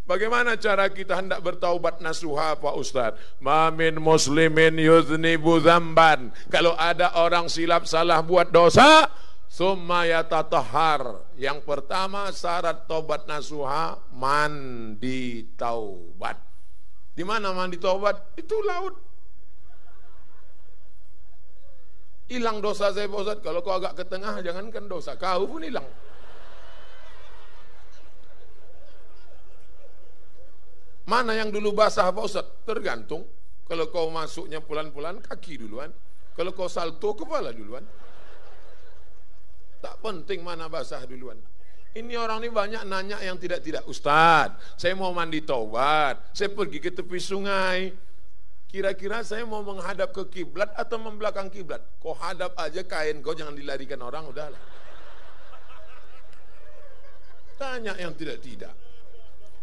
Bagaimana cara kita hendak bertaubat nasuha Pak Ustaz? Ma min muslimin yuznibu dzamban. Kalau ada orang silap salah buat dosa, summa yatatahhar. Yang pertama syarat taubat nasuha, mandi taubat. Di mana mandi taubat? Itu laut. Hilang dosa saya Pak Ustaz. Kalau kau agak ke tengah, jangankan dosa, kau pun hilang. Mana yang dulu basah Pak Ustaz? Tergantung. Kalau kau masuknya pelan-pelan, kaki duluan. Kalau kau salto, kepala duluan. Tak penting mana basah duluan. Ini orang ini banyak nanya yang tidak-tidak. Ustaz, saya mau mandi taubat, saya pergi ke tepi sungai. Kira-kira saya mau menghadap ke kiblat atau membelakang kiblat? Kau hadap aja kain kau, jangan dilarikan orang, udahlah. Tanya yang tidak-tidak.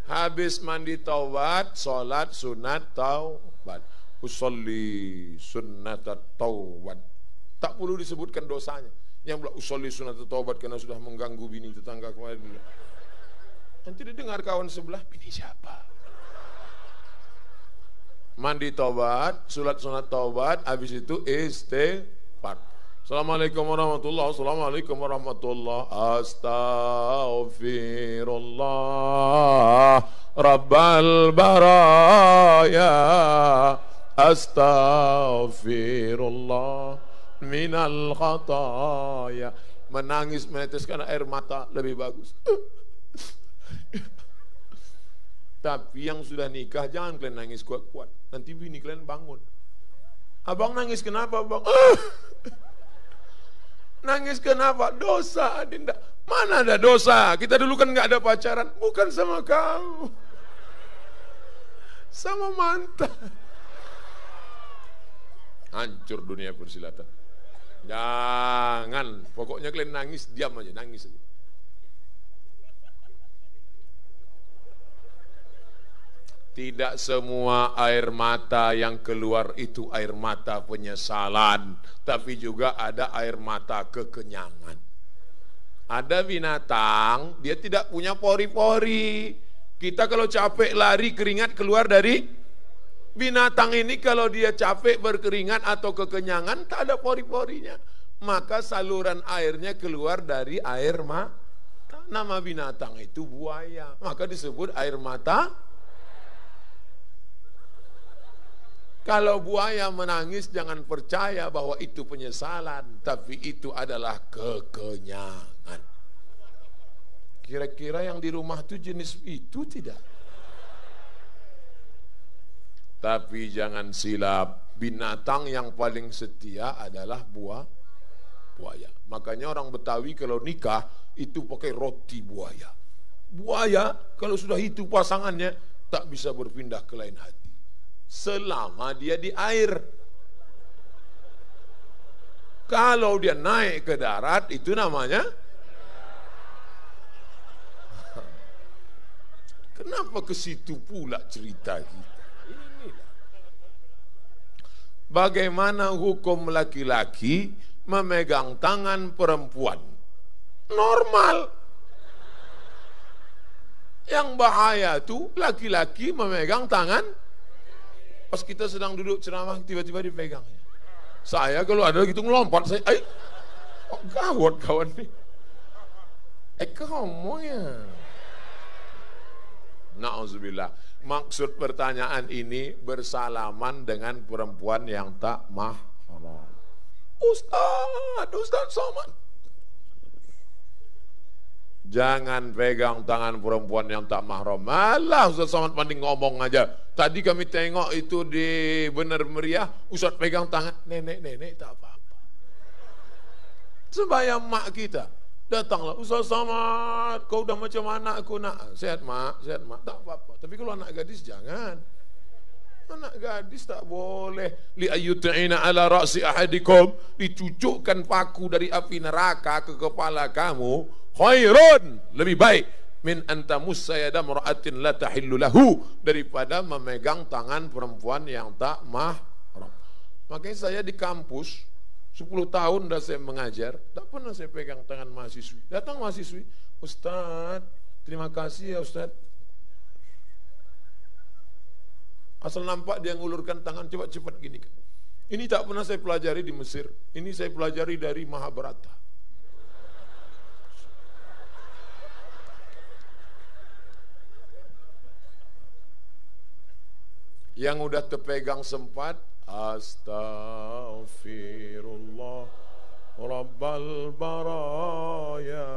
Habis mandi taubat, sholat sunat taubat. Usolli sunnat taubat. Tak perlu disebutkan dosanya. Yang bilang usolli sunnat taubat karena sudah mengganggu bini tetangga kemarin. Nanti didengar kawan sebelah, bini siapa? Mandi taubat, sholat sunat taubat, habis itu istighfar. Assalamualaikum warahmatullahi wabarakatuh. Assalamualaikum warahmatullahi astaghfirullah Rabbal baraya astaghfirullah minal khataya. Menangis meneteskan air mata lebih bagus. Tapi yang sudah nikah jangan kalian nangis kuat-kuat. Nanti bini kalian bangun. Abang nangis kenapa bang? Nangis kenapa? Dosa, Adinda. Mana ada dosa? Kita dulu kan nggak ada pacaran. Bukan sama kau, sama mantan. Hancur dunia persilatan. Jangan. Pokoknya kalian nangis, diam aja, nangis aja. Tidak semua air mata yang keluar itu air mata penyesalan, tapi juga ada air mata kekenyangan. Ada binatang, dia tidak punya pori-pori. Kita kalau capek lari, keringat keluar dari binatang ini. Kalau dia capek berkeringat atau kekenyangan, tak ada pori-porinya. Maka saluran airnya keluar dari air mata. Nama binatang itu buaya. Maka disebut air mata. Kalau buaya menangis, jangan percaya bahwa itu penyesalan, tapi itu adalah kekenyangan. Kira-kira yang di rumah itu jenis itu tidak? Tapi jangan silap, binatang yang paling setia adalah buaya. Makanya orang Betawi kalau nikah itu pakai roti buaya. Buaya kalau sudah itu pasangannya tak bisa berpindah ke lain hati selama dia di air. Kalau dia naik ke darat, itu namanya. Kenapa ke situ pula cerita kita? Inilah. Bagaimana hukum laki-laki memegang tangan perempuan? Normal. Yang bahaya tuh laki-laki memegang tangan. Pas kita sedang duduk ceramah, tiba-tiba dipegangnya. Saya kalau ada gitu ngelompat, saya, kok gawat kawan nih. Kamu ya. Na'udzubillah. Maksud pertanyaan ini bersalaman dengan perempuan yang tak mahram. Ustaz Somad. Jangan pegang tangan perempuan yang tak mahram. Malah Ustaz Somad panding ngomong aja. Tadi kami tengok itu di Benar Meriah, Ustaz pegang tangan nenek-nenek tak apa-apa. Sembahyang mak kita, datanglah Ustaz Somad, kau udah macam mana aku nak? Sehat mak, tak apa-apa. Tapi kalau anak gadis jangan. Anak gadis tak boleh. Li ayyut'ina ala ra'si ahadikum, dicucukkan paku dari api neraka ke kepala kamu, khairun, lebih baik min antamus sayada mar'atin la tahillu lahu, daripada memegang tangan perempuan yang tak mahram. Makanya saya di kampus 10 tahun dah saya mengajar, tak pernah saya pegang tangan mahasiswi. Datang mahasiswi, Ustaz, terima kasih ya Ustaz. Asal nampak dia ngulurkan tangan, coba cepat gini. Ini tak pernah saya pelajari di Mesir. Ini saya pelajari dari Mahabharata. Yang udah terpegang sempat, astaghfirullah rabbal baraya,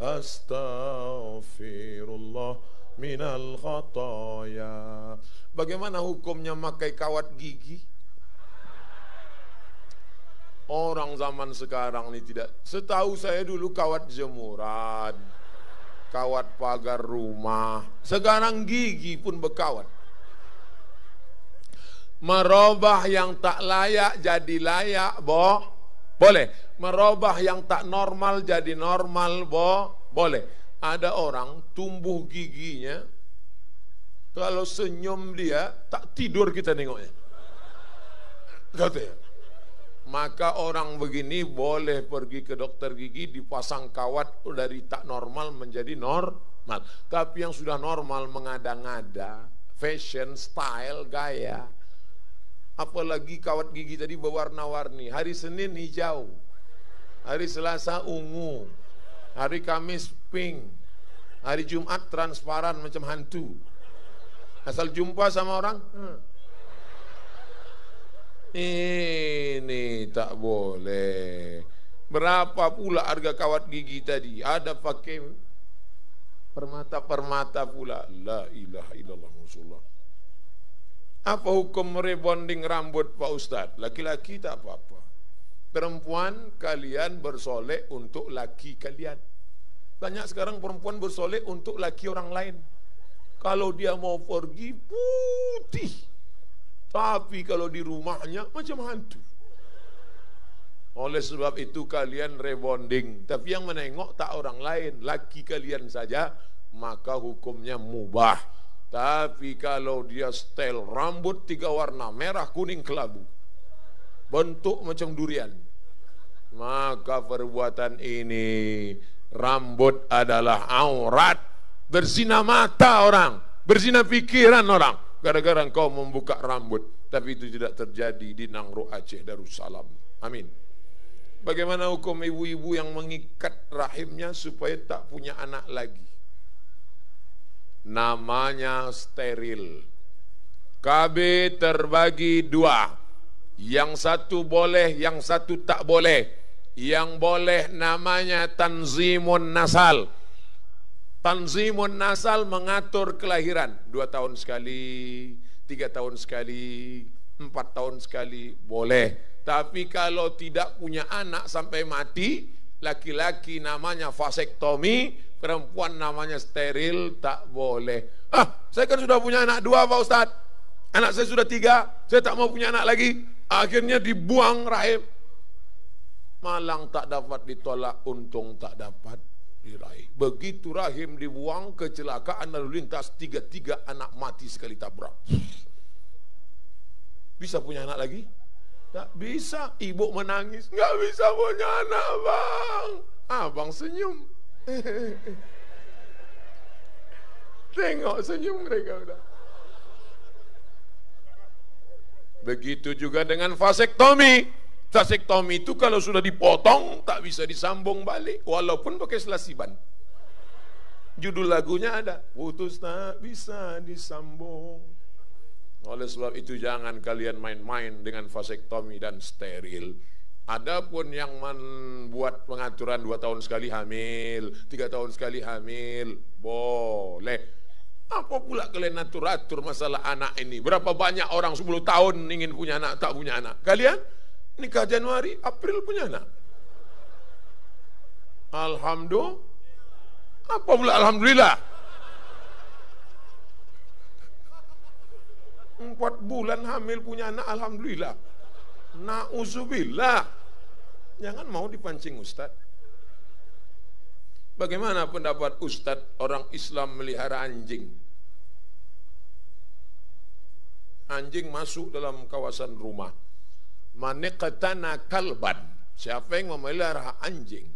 astaghfirullah minal khataya. Bagaimana hukumnya pakai kawat gigi? Orang zaman sekarang ini tidak. Setahu saya dulu kawat jemuran, kawat pagar rumah. Sekarang gigi pun berkawat. Merubah yang tak layak jadi layak, boleh. Merubah yang tak normal jadi normal, boleh. Ada orang tumbuh giginya, kalau senyum dia tak tidur kita nengoknya. Katanya. Maka orang begini boleh pergi ke dokter gigi, dipasang kawat dari tak normal menjadi normal. Tapi yang sudah normal mengada-ngada, fashion, style, gaya. Apalagi kawat gigi tadi berwarna-warni. Hari Senin hijau, hari Selasa ungu, hari Kamis pink, hari Jumat transparan macam hantu. Asal jumpa sama orang, ini tak boleh. Berapa pula harga kawat gigi tadi? Ada pakai permata-permata pula. La ilaha illallah Rasulullah. Apa hukum rebonding rambut Pak Ustadz? Laki-laki tak apa-apa. Perempuan kalian bersolek untuk laki kalian. Banyak sekarang perempuan bersolek untuk laki orang lain. Kalau dia mau pergi putih, tapi kalau di rumahnya macam hantu. Oleh sebab itu kalian rebonding. Tapi yang menengok tak orang lain, laki kalian saja, maka hukumnya mubah. Tapi kalau dia setel rambut 3 warna, merah, kuning, kelabu, bentuk macam durian, maka perbuatan ini, rambut adalah aurat. Berzina mata orang, berzina pikiran orang, gara-gara engkau membuka rambut. Tapi itu tidak terjadi di Nangro Aceh Darussalam. Amin. Bagaimana hukum ibu-ibu yang mengikat rahimnya supaya tak punya anak lagi? Namanya steril. KB terbagi 2. Yang satu boleh, yang satu tak boleh. Yang boleh namanya tanzimun nasal. Tanzimun nasal mengatur kelahiran. 2 tahun sekali, 3 tahun sekali, 4 tahun sekali, boleh. Tapi kalau tidak punya anak sampai mati, laki-laki namanya vasektomi, perempuan namanya steril, tak boleh. Saya kan sudah punya anak 2 Pak Ustadz, anak saya sudah 3, saya tak mau punya anak lagi. Akhirnya dibuang rahim. Malang tak dapat ditolak, untung tak dapat diraih. Begitu rahim dibuang, kecelakaan lalu lintas, 3 anak mati sekali tabrak. Bisa punya anak lagi? Tak bisa. Ibu menangis, nggak bisa punya anak bang. Abang senyum. Tengok senyum mereka udah. Begitu juga dengan vasektomi. Vasektomi itu kalau sudah dipotong tak bisa disambung balik, walaupun pakai selasiban. Judul lagunya ada, putus tak bisa disambung. Oleh sebab itu jangan kalian main-main dengan vasektomi dan steril. Adapun yang membuat pengaturan 2 tahun sekali hamil, 3 tahun sekali hamil, boleh. Apa pula kalian atur-atur masalah anak ini? Berapa banyak orang 10 tahun ingin punya anak, tak punya anak. Kalian nikah Januari, April punya anak. Alhamdulillah. Apa pula alhamdulillah? 4 bulan hamil punya anak, alhamdulillah. Na'udzubillah. Jangan mau dipancing Ustaz. Bagaimana pendapat Ustaz orang Islam melihara anjing? Anjing masuk dalam kawasan rumah. Maniqtana kalban. Siapa yang memelihara anjing,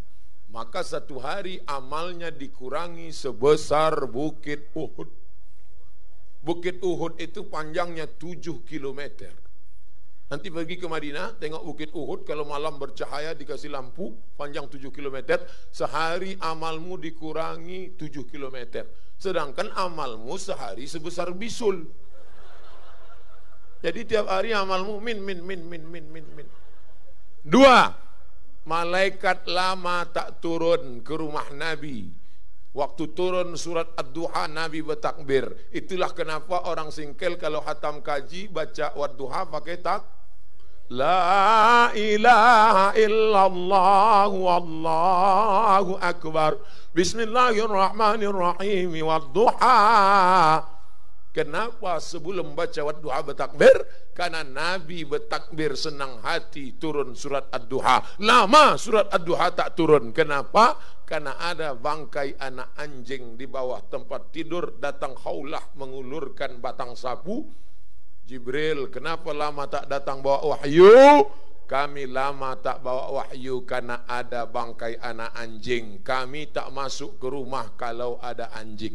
maka satu hari amalnya dikurangi sebesar bukit Uhud. Bukit Uhud itu panjangnya 7 kilometer. Nanti pergi ke Madinah, tengok Bukit Uhud, kalau malam bercahaya dikasih lampu, panjang 7 kilometer, sehari amalmu dikurangi 7 kilometer. Sedangkan amalmu sehari sebesar bisul. Jadi tiap hari amalmu min. 2, malaikat lama tak turun ke rumah Nabi. Waktu turun surat Ad-Duha, Nabi bertakbir. Itulah kenapa orang singkel kalau khatam kaji baca Wad-Duha pakai La ilaha illallah wallahu akbar. Bismillahirrahmanirrahim. Wad-Duha. Kenapa sebelum baca Wad-Duha bertakbir? Karena Nabi bertakbir senang hati turun surat Ad-Duha. Lama surat Ad-Duha tak turun. Kenapa? Karena ada bangkai anak anjing di bawah tempat tidur. Datang Khawlah mengulurkan batang sapu. Jibril, kenapa lama tak datang bawa wahyu? Kami lama tak bawa wahyu karena ada bangkai anak anjing. Kami tak masuk ke rumah kalau ada anjing.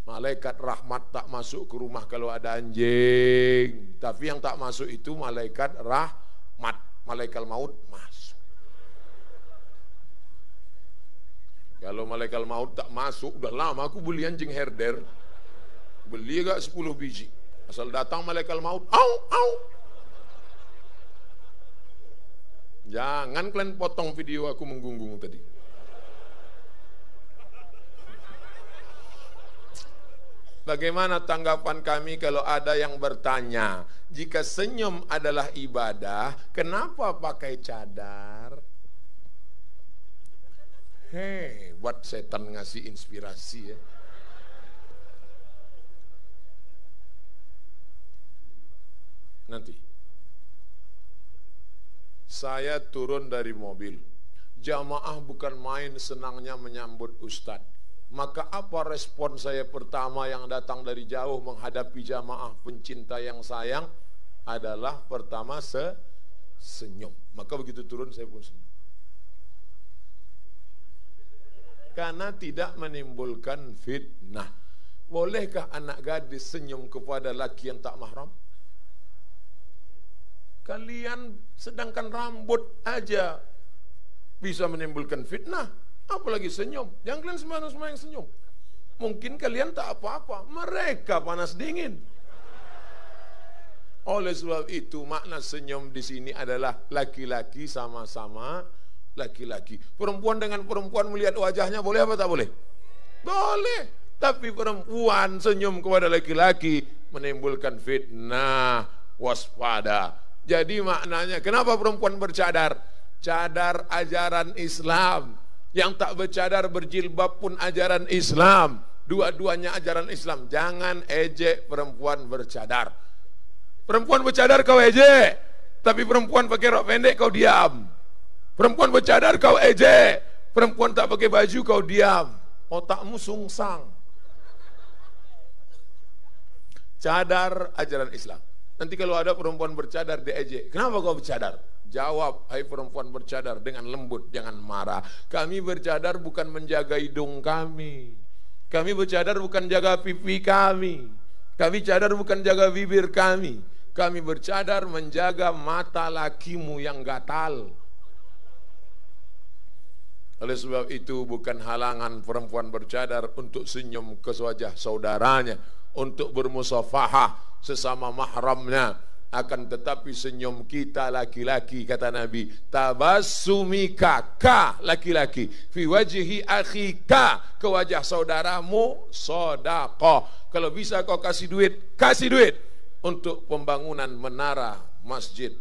Malaikat rahmat tak masuk ke rumah kalau ada anjing. Tapi yang tak masuk itu malaikat rahmat. Malaikat maut masuk. Kalau malaikat maut tak masuk, udah lama aku beli anjing herder. Beli agak 10 biji. Asal datang malaikat maut, au. Jangan kalian potong video aku menggunggung tadi. Bagaimana tanggapan kami kalau ada yang bertanya, jika senyum adalah ibadah, kenapa pakai cadar? Buat setan ngasih inspirasi ya. Nanti saya turun dari mobil, jamaah bukan main senangnya menyambut ustadz. Maka apa respon saya pertama yang datang dari jauh menghadapi jamaah pencinta yang sayang? Adalah pertama senyum. Maka begitu turun saya pun senyum. Karena tidak menimbulkan fitnah. Bolehkah anak gadis senyum kepada laki yang tak mahram? Kalian sedangkan rambut aja bisa menimbulkan fitnah, apalagi senyum. Jangan kalian semua yang senyum. Mungkin kalian tak apa-apa, mereka panas dingin. Oleh sebab itu makna senyum di sini adalah laki-laki sama-sama laki-laki. Perempuan dengan perempuan melihat wajahnya boleh apa tak boleh? Boleh. Tapi perempuan senyum kepada laki-laki menimbulkan fitnah, waspada. Jadi maknanya, kenapa perempuan bercadar? Cadar ajaran Islam. Yang tak bercadar berjilbab pun ajaran Islam. Dua-duanya ajaran Islam. Jangan ejek perempuan bercadar. Perempuan bercadar kau ejek, tapi perempuan pakai rok pendek kau diam. Perempuan bercadar kau ejek, perempuan tak pakai baju kau diam. Otakmu sungsang. Cadar ajaran Islam. Nanti kalau ada perempuan bercadar diejek, kenapa kau bercadar? Jawab, hai perempuan bercadar, dengan lembut, jangan marah. Kami bercadar bukan menjaga hidung kami. Kami bercadar bukan jaga pipi kami. Kami cadar bukan jaga bibir kami. Kami bercadar menjaga mata lakimu yang gatal. Oleh sebab itu bukan halangan perempuan bercadar untuk senyum ke wajah saudaranya, untuk bermusafahah sesama mahramnya. Akan tetapi senyum kita laki-laki, kata Nabi, tabassumika, ka laki-laki, fi wajhi akhika, ke wajah saudaramu, sedekah. Kalau bisa kau kasih duit untuk pembangunan menara masjid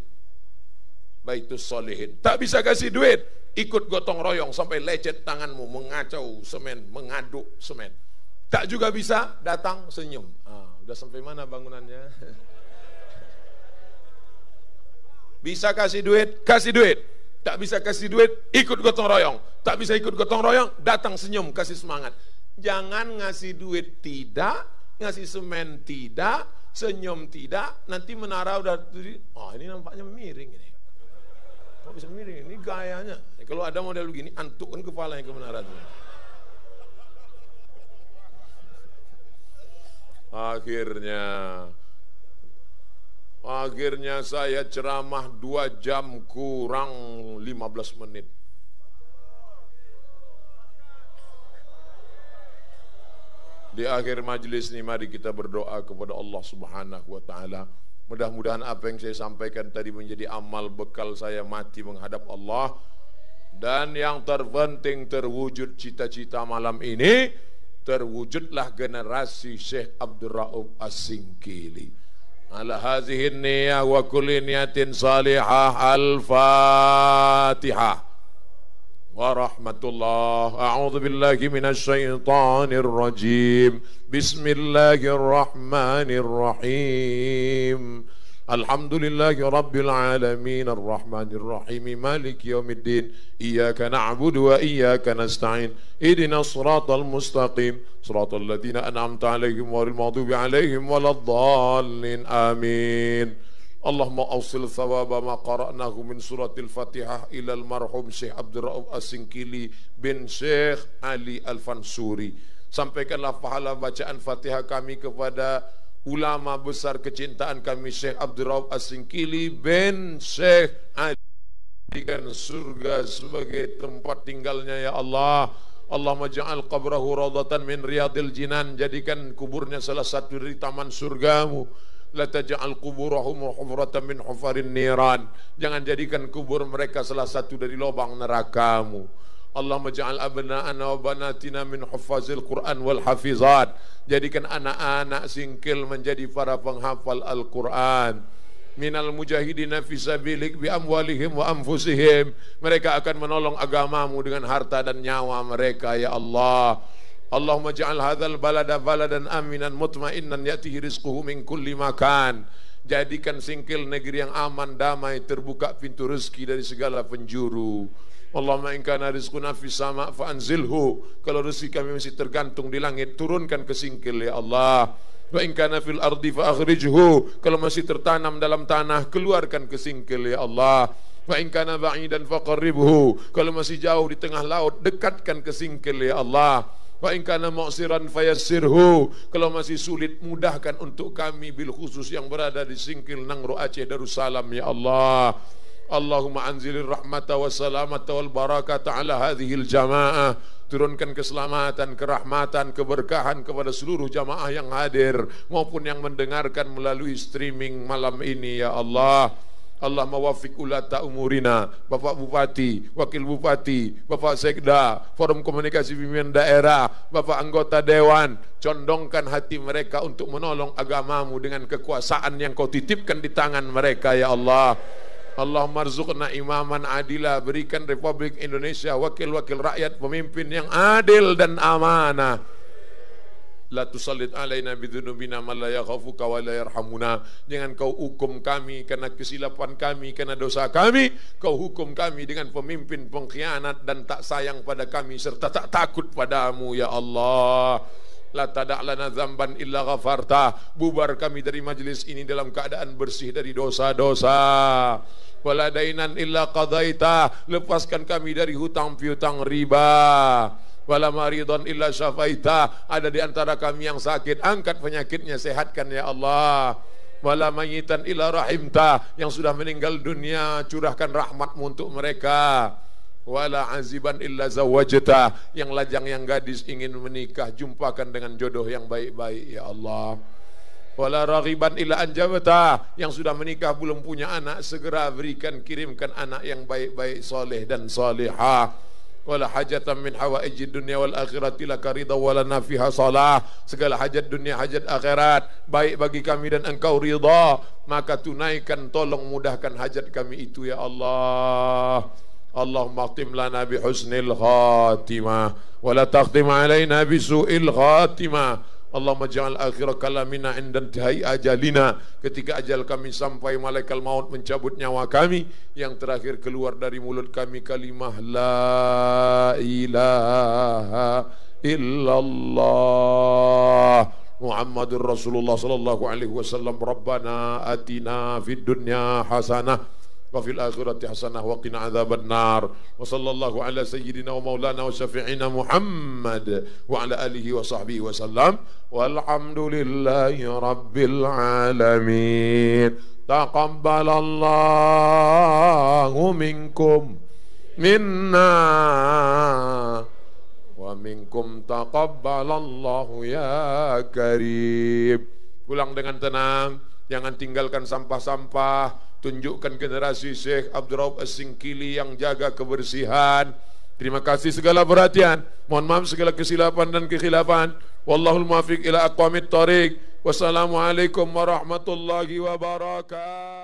Baitus Sholihin. Tak bisa kasih duit, ikut gotong royong sampai lecet tanganmu mengacau semen, mengaduk semen. Tak juga bisa, datang senyum. Udah sampai mana bangunannya? Bisa kasih duit, kasih duit. Tak bisa kasih duit, ikut gotong royong. Tak bisa ikut gotong royong, datang senyum, kasih semangat. Jangan ngasih duit tidak, ngasih semen tidak, senyum tidak. Nanti menara udah, ini nampaknya miring ini. Kok bisa miring? Ini gayanya. Kalau ada model begini, antukkan kepalanya ke menara itu. Akhirnya saya ceramah 2 jam kurang 15 menit. Di akhir majelis ini mari kita berdoa kepada Allah Subhanahu wa taala. Mudah-mudahan apa yang saya sampaikan tadi menjadi amal bekal saya mati menghadap Allah. Dan yang terpenting terwujud cita-cita malam ini, terwujudlah generasi Syekh Abdul Rauf As-Singkili. Ala hadhihi niyyah wa kulli niyatin salihah. Al-Fatihah. ورحمة الله. أعوذ بالله من الشيطان الرجيم. بسم الله الرحمن الرحيم. الحمد لله رب العالمين الرحمن الرحيم مالك يوم الدين. إياك نعبد وإياك نستعين. اهدنا الصراط المستقيم صراط الذين أنعمت عليهم غير المغضوب عليهم ولا الضالين. آمين. Allahumma awsil thawaba ma qara'nahu min suratil Fatihah ilal marhum Syekh Abdul Rauf As-Singkili bin Syekh Ali Al-Fansuri. Sampaikanlah pahala bacaan Fatihah kami kepada ulama besar kecintaan kami Syekh Abdul Rauf As-Singkili bin Syekh Ali. Jadikan surga sebagai tempat tinggalnya ya Allah. Allahumma ja'al qabrahu radatan min riyadil jinan. Jadikan kuburnya salah satu dari taman surgamu. La taj'al quburahum hufratan min hufarin niran. Jangan jadikan kubur mereka salah satu dari lubang nerakamu. Allahumma ja'al abna'ana wa banatina min huffazil Qur'an wal hafizat. Jadikan anak-anak Singkil menjadi para penghafal Al-Qur'an. Minal mujahidina fi sabilik bi amwalihim wa anfusihim. Mereka akan menolong agamamu dengan harta dan nyawa mereka ya Allah. Allahumma ja'al hadzal balada baladan aminan mutmainnan ya'tihi rizquhu min kulli makan. Jadikan Singkil negeri yang aman, damai, terbuka pintu rezeki dari segala penjuru. Allahumma in kana rizquna fis sama' fa anzilhu. Kalau rezeki kami masih tergantung di langit, turunkan ke Singkil ya Allah. Wa in kana fil ardi fa akhrijhu. Kalau masih tertanam dalam tanah, keluarkan ke Singkil ya Allah. Wa in kana ba'idan fa qarribhu. Kalau masih jauh di tengah laut, dekatkan ke Singkil ya Allah. Wa in kana mu'siran fayassirhu. Kalau masih sulit, mudahkan untuk kami bil khusus yang berada di Singkil, Nangro, Aceh, Darussalam ya Allah. Allahumma anzilir rahmata wassalamata wal barakata ala hadhil jamaah. Turunkan keselamatan, kerahmatan, keberkahan kepada seluruh jamaah yang hadir maupun yang mendengarkan melalui streaming malam ini ya Allah. Allah mawaffiq ulata umurina, Bapak Bupati, Wakil Bupati, Bapak Sekda, Forum Komunikasi Pimpinan Daerah, Bapak Anggota Dewan, condongkan hati mereka untuk menolong agamamu dengan kekuasaan yang kau titipkan di tangan mereka ya Allah. Allahumma rzuqna imaman adila. Berikan Republik Indonesia wakil-wakil rakyat, pemimpin yang adil dan amanah. La tusallit alaina bidhunubina man la yakhafuka wa la yarhamuna. Jangan kau hukum kami karena kesilapan kami, karena dosa kami. Kau hukum kami dengan pemimpin pengkhianat dan tak sayang pada kami serta tak takut padamu ya Allah. La tada' lana dzamban illa ghafarta. Bubar kami dari majlis ini dalam keadaan bersih dari dosa-dosa. Wala dainan illa qadaita. Lepaskan kami dari hutang piutang riba. Wala maridon illa syafaita. Ada di antara kami yang sakit, angkat penyakitnya, sehatkan ya Allah. Wala mayitan illa rahimta. Yang sudah meninggal dunia, curahkan rahmatmu untuk mereka. Wala aziban illa zawajta. Yang lajang, yang gadis ingin menikah, jumpakan dengan jodoh yang baik-baik ya Allah. Wala raghiban illa anjabta. Yang sudah menikah belum punya anak, segera berikan, kirimkan anak yang baik-baik, soleh dan solehah. Wala hajatan min hawaijid dunya wal akhirati laka ridha wala nafiha salah. Segala hajat dunia, hajat akhirat baik bagi kami dan engkau ridha, maka tunaikan, tolong mudahkan hajat kami itu ya Allah. Allahumma khtim lana bi husnil khatimah wa la takhtim alaina bi su'il khatimah. Allahumma ja'al akhir kalamina inda intihai ajalina. Ketika ajal kami sampai, malaikat maut mencabut nyawa kami, yang terakhir keluar dari mulut kami kalimah la ilaha illallah Muhammadur Rasulullah sallallahu alaihi wasallam. Rabbana atina fid dunya hasanah wa fil akhirati hasanah wa qina adzabannar. Wa sallallahu ala sayyidina wa maulana wa syafi'ina Muhammad wa ala alihi wa sahbihi wa sallam. Walhamdulillahi rabbil alamin. Taqabbalallahu minkum minna wa minkum taqabbalallahu ya karim. Pulang dengan tenang, jangan tinggalkan sampah-sampah. Tunjukkan generasi Syekh Abdurraub As-Singkili yang jaga kebersihan. Terima kasih segala perhatian. Mohon maaf segala kesilapan dan kekhilafan. Wallahul muwaffiq ila aqwamit thoriq. Wassalamualaikum warahmatullahi wabarakatuh.